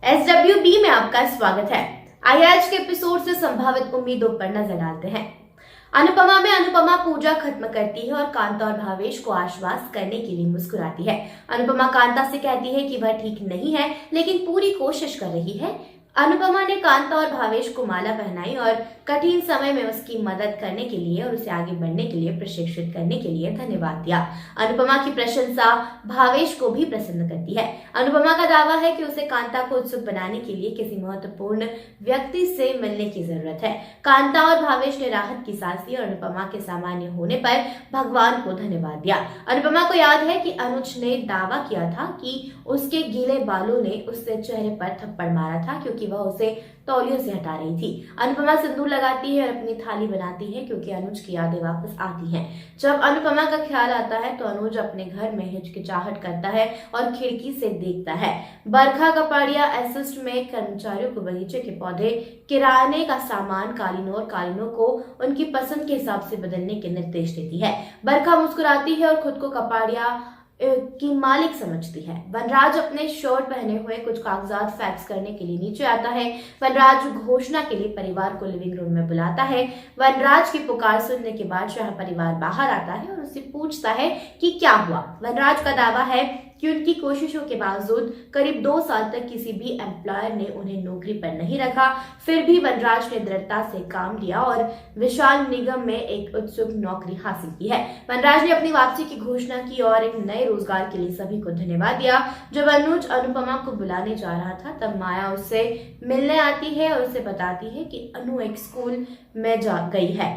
SWB में आपका स्वागत है। आइए आज के एपिसोड से संभावित उम्मीदों पर नजर डालते हैं। अनुपमा में अनुपमा पूजा खत्म करती है और कांता और भावेश को आश्वस्त करने के लिए मुस्कुराती है। अनुपमा कांता से कहती है कि वह ठीक नहीं है लेकिन पूरी कोशिश कर रही है। अनुपमा ने कांता और भावेश को माला पहनाई और कठिन समय में उसकी मदद करने के लिए और उसे आगे बढ़ने के लिए प्रशिक्षित करने के लिए धन्यवाद दिया। अनुपमा की प्रशंसा भावेश को भी प्रसन्न करती है। अनुपमा का दावा है कि उसे कांता को उत्सुक बनाने के लिए किसी महत्वपूर्ण व्यक्ति से मिलने की जरूरत है। कांता और भावेश ने राहत की सांस ली और अनुपमा के सामान्य होने पर भगवान को धन्यवाद दिया। अनुपमा को याद है कि अनुज ने दावा किया था कि उसके गीले बालों ने उसके चेहरे पर थप्पड़ मारा था क्योंकि वह उसे तौलियों से हटा रही थी। अनुपमा सिंदूर लगाती है और अपनी थाली बनाती है क्योंकि अनुज की यादें वापस आती हैं। जब अनुपमा का ख्याल आता है तो अनुज अपने घर में हिचकिचाहट करता है और खिड़की से देखता है। बरखा कपाड़िया असिस्ट में कर्मचारियों को बगीचे के पौधे, किराने का सामान, कालीनों को उनकी पसंद के हिसाब से बदलने के निर्देश देती है। बरखा मुस्कुराती है और खुद को कपाड़िया की मालिक समझती है। वनराज अपने शर्ट पहने हुए कुछ कागजात फैक्स करने के लिए नीचे आता है। वनराज घोषणा के लिए परिवार को लिविंग रूम में बुलाता है। वनराज की पुकार सुनने के बाद शाह परिवार बाहर आता है और उससे पूछता है कि क्या हुआ। वनराज का दावा है कि उनकी कोशिशों के बावजूद करीब 2 साल तक किसी भी एम्प्लॉयर ने उन्हें नौकरी पर नहीं रखा। फिर भी वनराज ने दृढ़ता से काम लिया और विशाल निगम में एक उत्सुक नौकरी हासिल की है। वनराज ने अपनी वापसी की घोषणा की और एक नए रोजगार के लिए सभी को धन्यवाद दिया। जब अनुज अनुपमा को बुलाने जा रहा था तब माया उससे मिलने आती है और उसे बताती है कि अनु एक स्कूल में जा गई है।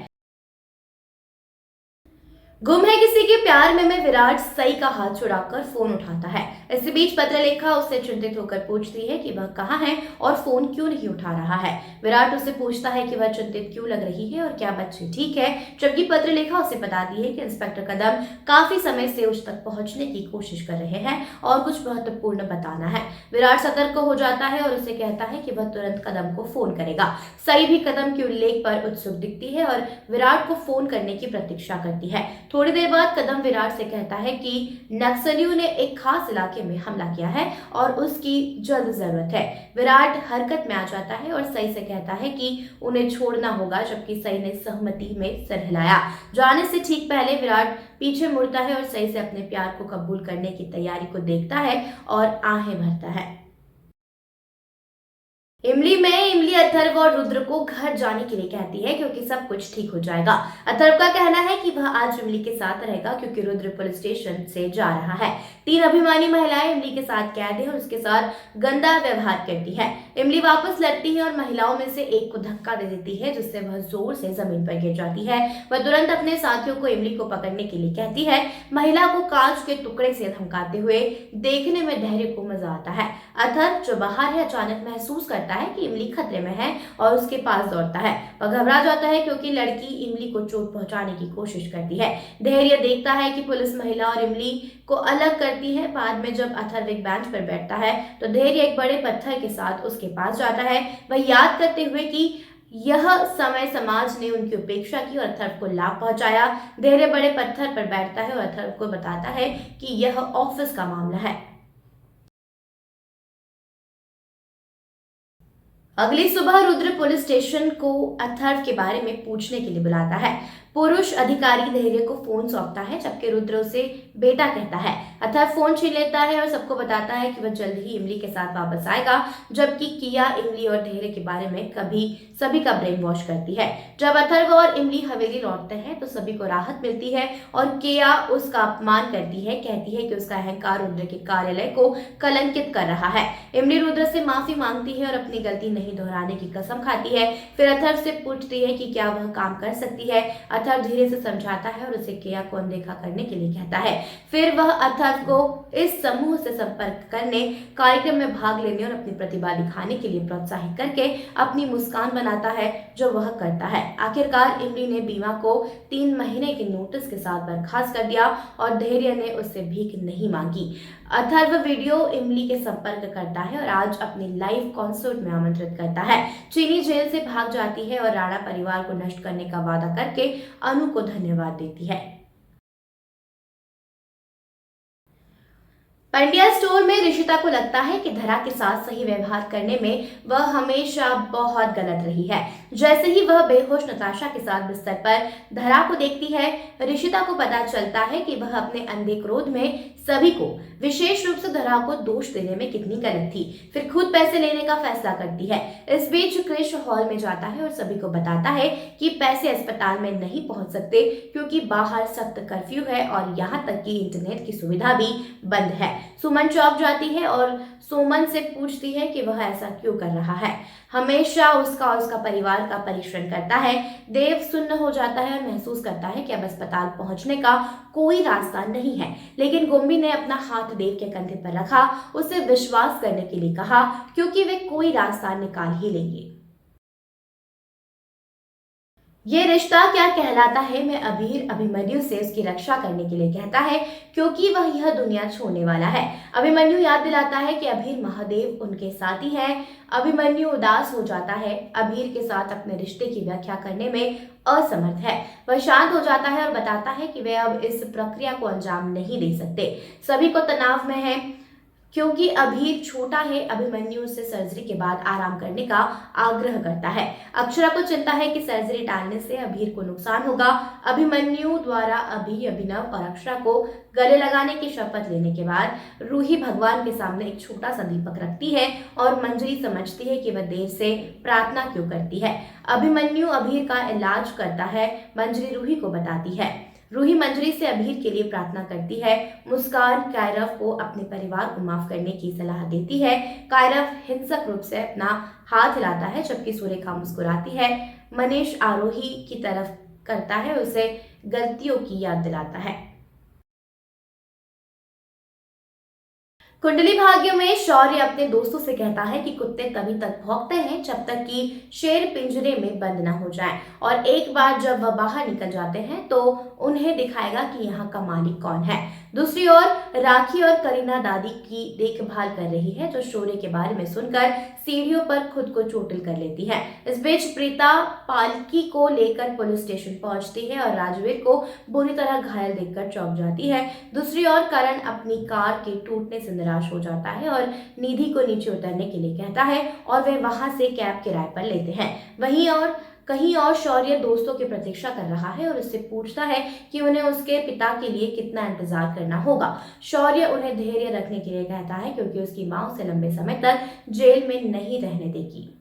गुम है किसी के प्यार में विराट सई का हाथ छुड़ाकर फोन उठाता है। इसी बीच पत्रलेखा उससे चिंतित होकर पूछती है कि वह कहाँ है और फोन क्यों नहीं उठा रहा है। विराट उससे पूछता है कि वह चिंतित क्यों लग रही है और क्या बच्चे ठीक है, जबकि पत्रलेखा उसे बताती है कि इंस्पेक्टर कदम काफी समय से उस तक पहुंचने की कोशिश कर रहे हैं और कुछ महत्वपूर्ण बताना है। विराट सतर्क हो जाता है और उसे कहता है कि वह तुरंत कदम को फोन करेगा। सई भी कदम के उल्लेख पर उत्सुक दिखती है और विराट को फोन करने की प्रतीक्षा करती है। थोड़ी देर बाद कदम विराट से कहता है कि नक्सलियों ने एक खास इलाके में हमला किया है और उसकी जल्द जरूरत है। विराट हरकत में आ जाता है और सई से कहता है कि उन्हें छोड़ना होगा, जबकि सई ने सहमति में सिर हिलाया। जाने से ठीक पहले विराट पीछे मुड़ता है और सई से अपने प्यार को कबूल करने की तैयारी को देखता है और आहें भरता है। इमली अथर्व और रुद्र को घर जाने के लिए कहती है क्योंकि सब कुछ ठीक हो जाएगा। अथर्व का कहना है कि वह आज इमली के साथ रहेगा क्योंकि रुद्र पुलिस स्टेशन से जा रहा है। 3 अभिमानी महिलाएं इमली के साथ कैद है और उसके साथ गंदा व्यवहार करती है। इमली वापस लड़ती है और महिलाओं में से एक को धक्का दे देती है जिससे वह जोर से जमीन पर गिर जाती है। वह तुरंत अपने साथियों को इमली को पकड़ने के लिए कहती है। महिला को कांच के टुकड़े से धमकाते हुए देखने में धैर्य को मजा आता है। अथर्व जो बाहर है अचानक महसूस करता है कि इमली खतरे में है और उसके पास दौड़ता है। वह घबरा जाता है क्योंकि लड़की इमली को चोट पहुंचाने की कोशिश करती है। धैर्य देखता है कि पुलिस महिला और इमली को अलग करती है। बाद में जब अथर्व एक बेंच पर बैठता है तो धैर्य एक बड़े पत्थर के साथ उसके पास जाता है, वह याद करते हुए कि यह समय समाज ने उनकी उपेक्षा की और अथर्व को लाभ पहुंचाया। धैर्य बड़े पत्थर पर बैठता है और अथर्व को बताता है कि यह ऑफिस का मामला है। अगली सुबह रुद्र पुलिस स्टेशन को अथर्व के बारे में पूछने के लिए बुलाता है। पुरुष अधिकारी धैर्य को फोन सौंपता है जबकि रुद्र उसे बेटा कहता है। अथर्व फोन छीन लेता है और सबको बताता है कि वह जल्द ही इमली के साथ वापस आएगा, जबकि किया इमली और धैर्य के बारे में सभी का ब्रेन वॉश करती है। जब अथर्व और इमली हवेली लौटते हैं तो सभी को राहत मिलती है और किया उसका अपमान करती है, कहती है कि उसका अहंकार रुद्र के कार्यालय को कलंकित कर रहा है। इमली रुद्र से माफी मांगती है और अपनी गलती नहीं दोहराने की कसम खाती है। फिर अथर्व से पूछती है कि क्या वह काम कर सकती है। अथर्व धीरे से समझाता है और उसे किया को अनदेखा करने के लिए कहता है। फिर वह अथर्व को इस समूह से संपर्क करने, कार्यक्रम में भाग लेने और अपनी प्रतिभा दिखाने के लिए प्रोत्साहित करके अपनी मुस्कान बनाता है, जो वह करता है। आखिरकार इमली ने बीमा को 3 महीने के नोटिस के साथ बर्खास्त कर दिया और धैर्य ने उससे भीख नहीं मांगी। अथर्व वीडियो इमली के संपर्क करता है और आज अपनी लाइव कॉन्सर्ट में आमंत्रित करता है। चीनी जेल से भाग जाती है और राणा परिवार को नष्ट करने का वादा करके अनु को धन्यवाद देती है। पंड्या स्टोर में ऋषिता को लगता है कि धरा के साथ सही व्यवहार करने में वह हमेशा बहुत गलत रही है। जैसे ही वह बेहोश नताशा के साथ बिस्तर पर धरा को देखती है, ऋषिता को पता चलता है कि वह अपने अंधे क्रोध में सभी को, विशेष रूप से धरा को दोष देने में कितनी गलत थी। फिर खुद पैसे लेने का फैसला करती है। इस बीच क्रिश हॉल में जाता है और सभी को बताता है कि पैसे अस्पताल में नहीं पहुंच सकते क्योंकि बाहर सख्त कर्फ्यू है और यहाँ तक कि इंटरनेट की सुविधा भी बंद है। सुमन चौंक जाती है और सुमन से पूछती है कि वह ऐसा क्यों कर रहा है। हमेशा उसका और उसका परिवार का परिश्रम करता है। देव सुन्न हो जाता है और महसूस करता है कि अब अस्पताल पहुंचने का कोई रास्ता नहीं है। लेकिन गुम्बी ने अपना हाथ देव के कंधे पर रखा, उसे विश्वास करने के लिए कहा क्योंकि वे कोई रास्ता निकाल ही लेंगे। ये रिश्ता क्या कहलाता है में अबीर अभिमन्यु से उसकी रक्षा करने के लिए कहता है क्योंकि वह यह दुनिया छोड़ने वाला है। अभिमन्यु याद दिलाता है कि अबीर महादेव उनके साथी हैं। अभिमन्यु उदास हो जाता है। अबीर के साथ अपने रिश्ते की व्याख्या करने में असमर्थ है। वह शांत हो जाता है और बताता है कि वे अब इस प्रक्रिया को अंजाम नहीं दे सकते। सभी को तनाव में है क्योंकि अभीर छोटा है। अभिमन्यु उससे सर्जरी के बाद आराम करने का आग्रह करता है। अक्षरा को चिंता है कि सर्जरी टालने से अभीर को नुकसान होगा। अभिमन्यु द्वारा अभिनव और अक्षरा को गले लगाने की शपथ लेने के बाद रूही भगवान के सामने एक छोटा सा दीपक रखती है और मंजरी समझती है कि वह देव से प्रार्थना क्यों करती है। अभिमन्यु अभीर का इलाज करता है। मंजरी रूही को बताती है। रूही मंजरी से अभीर के लिए प्रार्थना करती है। मुस्कान कायरव को अपने परिवार को माफ करने की सलाह देती है। कायरव हिंसक रूप से अपना हाथ हिलाता है जबकि सुरेखा मुस्कुराती है। मनीष आरोही की तरफ करता है, उसे गलतियों की याद दिलाता है। कुंडली भाग्य में शौर्य अपने दोस्तों से कहता है कि कुत्ते तभी तक भौंकते हैं जब तक कि शेर पिंजरे में बंद ना हो जाए और एक बार जब वह बाहर निकल जाते हैं तो उन्हें दिखाएगा कि यहाँ का मालिक कौन है। दूसरी ओर राखी और करीना दादी की देखभाल कर रही है जो शौर्य के बारे में सुनकर सीढ़ियों पर खुद को चोटिल कर लेती है। इस बीच प्रीता पालकी को लेकर पुलिस स्टेशन पहुंचती है और राजवीर को बुरी तरह घायल देखकर चौंक जाती है। दूसरी ओर करण अपनी कार के टूटने से निराश हो जाता है और निधि को नीचे उतरने के लिए कहता है और वे वहां से कैब किराए पर लेते हैं। वहीं और कहीं और शौर्य दोस्तों की प्रतीक्षा कर रहा है और उससे पूछता है कि उन्हें उसके पिता के लिए कितना इंतजार करना होगा। शौर्य उन्हें धैर्य रखने के लिए कहता है क्योंकि उसकी मां उसे लंबे समय तक जेल में नहीं रहने देगी।